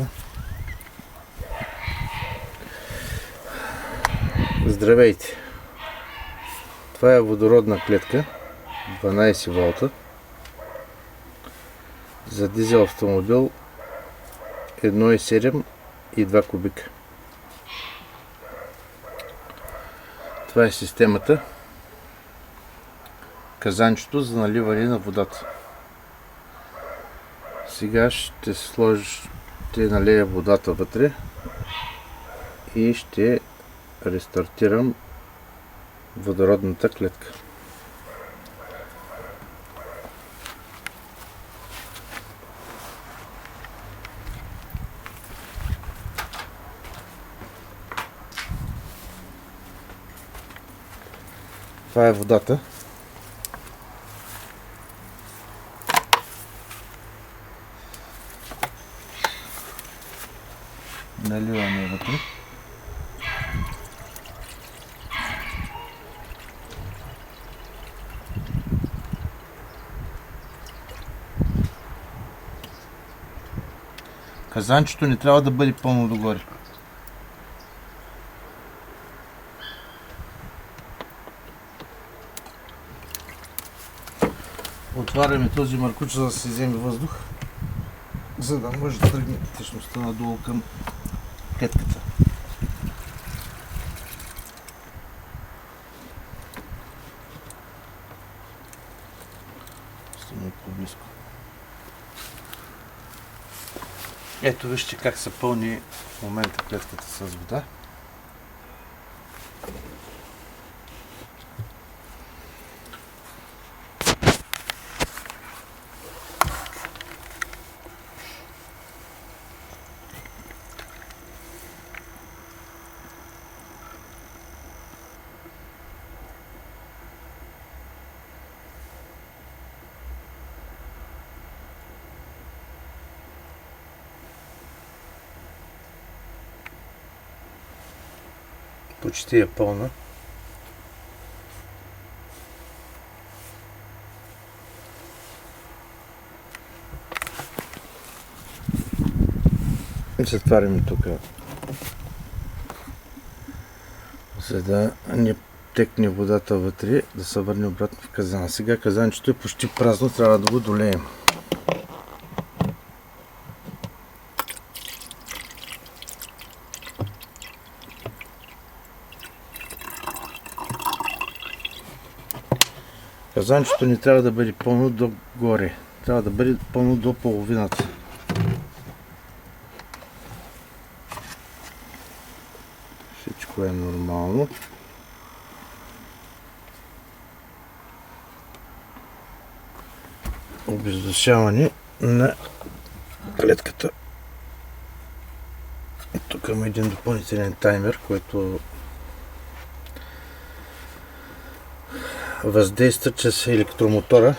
клетката. Здравейте! Това е водородна клетка 12 волта за дизел автомобил 1,7 и 2 кубика. Това е системата, казанчето за наливане на водата. Сега ще налея водата вътре и ще рестартирам водородната клетка. Това е водата. Наливаме вътре. Казанчето не трябва да бъде пълно догоре. Отваряме този маркуч, за да се вземе въздух, за да може да тръгне течността надолу към клетката. Стане по-близко. Ето вижте как се пълни в момента клетката с вода. Почти е пълна. И затваряме тук, за да не текне водата вътре, да се върне обратно в казана. Сега казанчето е почти празно, трябва да го долеем. Казанчето не трябва да бъде пълно догоре, трябва да бъде пълно до половината. Всичко е нормално. Обездушаване на клетката. Тук има един допълнителен таймер, който въздейства чрез електромотора,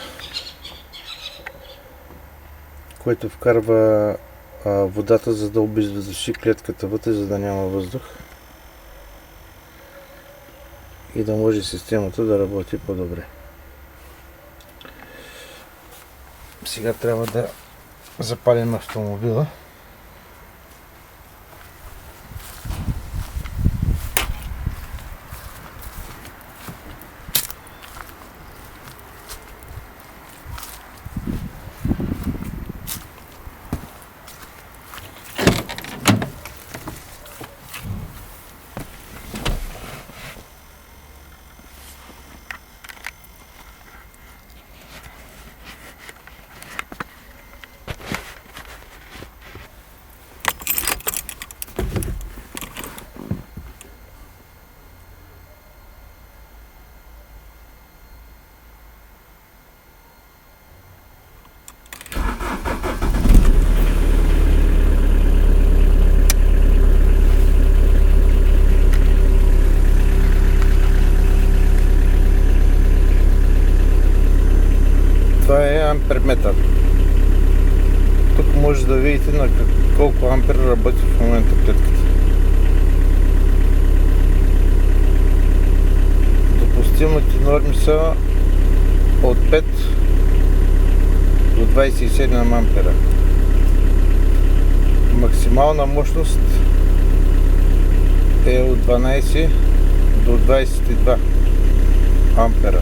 който вкарва водата, за да обездуши клетката вътре, за да няма въздух и да може системата да работи по-добре. Сега трябва да запалим автомобила. Това е амперметър. Тук може да видите на колко ампер работи в момента клетката. Допустимите норми са от 5 до 27 ампера. Максимално Максимална мощност е от 12 до 22 ампера.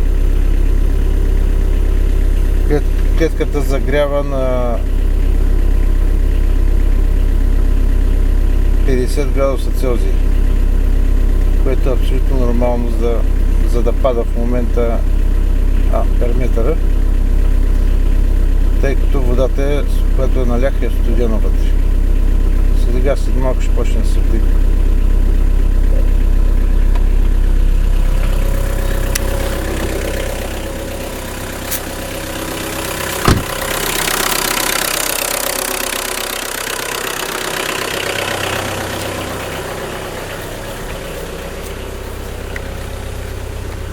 Клетката загрява на 50 градуса Целзий, което е абсолютно нормално за да пада в момента амперметъра, тъй като водата, която е налях, е студена вътре. Сега след малко ще почне да се вдига.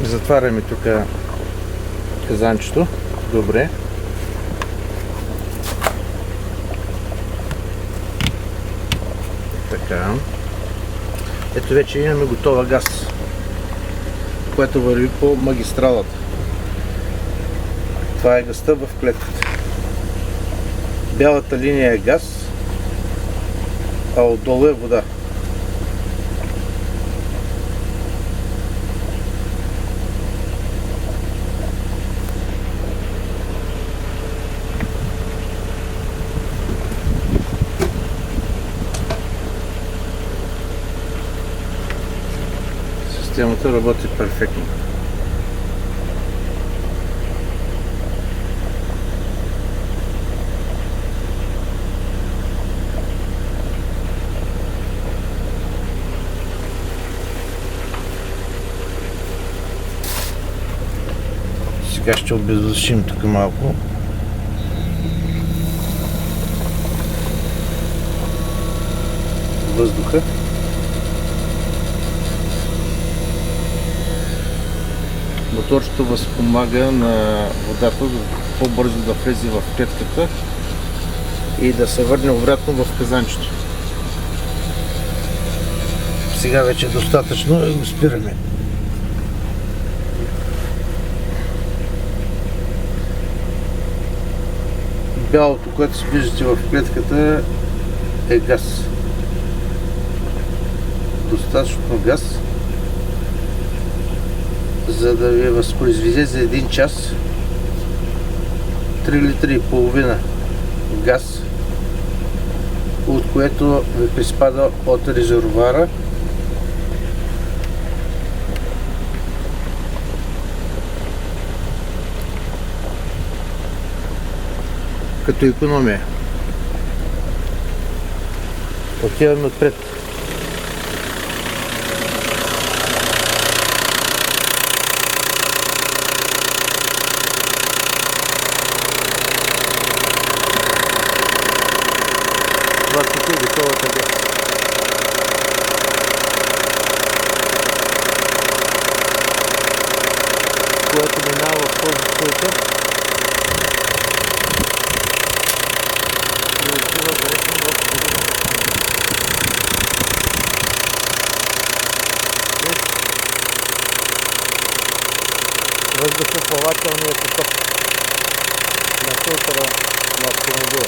Затваряме тук казанчето. Добре. Така. Ето вече имаме готова газ, която върви по магистралата. Това е газта в клетката. Бялата линия е газ, а отдолу е вода. Системата работи перфектно. Сега ще обезвъздушим тук малко. Въздуха. Моторчето възпомага на водата по-бързо да влезе в клетката и да се върне обратно в казанчето. Сега вече е достатъчно и го спираме. Бялото, което виждате в клетката, е газ. Достатъчно газ, за да ви възпроизведе за 1 час 3 литра и половина газ, от което ви приспада от резервоара. Като икономия. Отиваме отпред. Това тук е готовата газ. Което минава в този филтър и отива директно в горивната камера. Въздухоплавателният поток на филтъра на автомобила.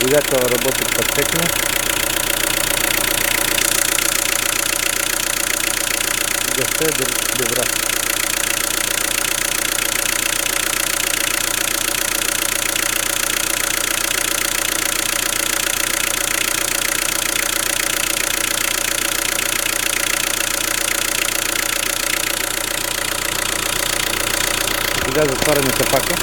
Двигателът работи перфектно. Газта е добра. Сега затваряме капака.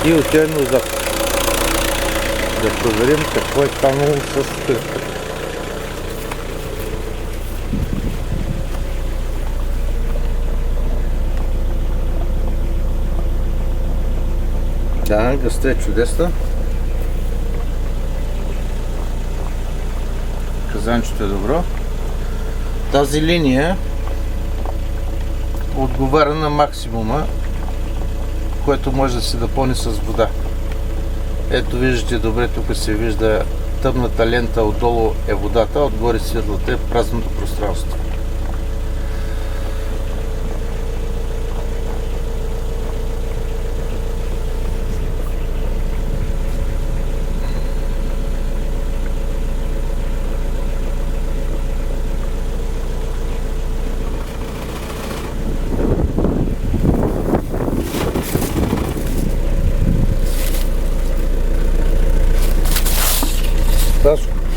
И отиваме отзад да проверим какво е станало с клетката. Да, гъста е чудесна. Казанчето е добро. Тази линия отговаря на максимума, което може да се напълни с вода. Ето виждате добре, тук се вижда тъмната лента, отдолу е водата, отгоре светлата е празното пространство.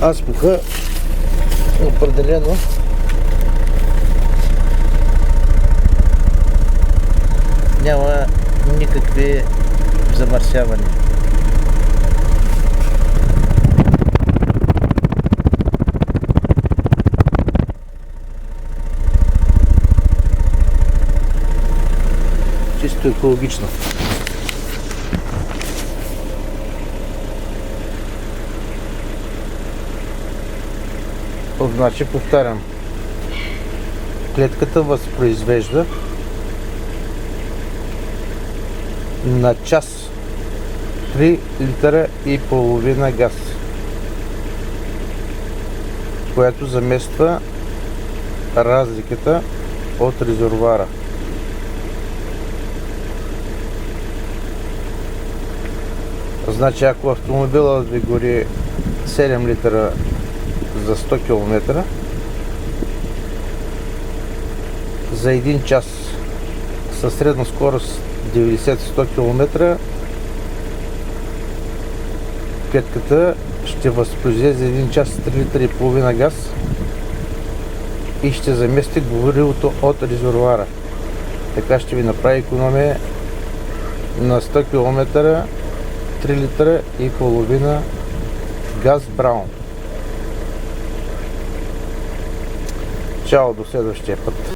Азбука определено няма никакви замърсявания. Чисто екологично. Значи, повтарям, клетката възпроизвежда на час 3 литра и половина газ, което замества разликата от резервоара. Значи, ако автомобилът ви гори 7 литра за 100 км, за 1 час със средна скорост 90-100 км, клетката ще възпроизведе за 1 час 3 литра и половина газ и ще замести горивото от резервоара. Така ще ви направи икономия на 100 км 3 литра и половина газ Браун. Чао, до следващия път.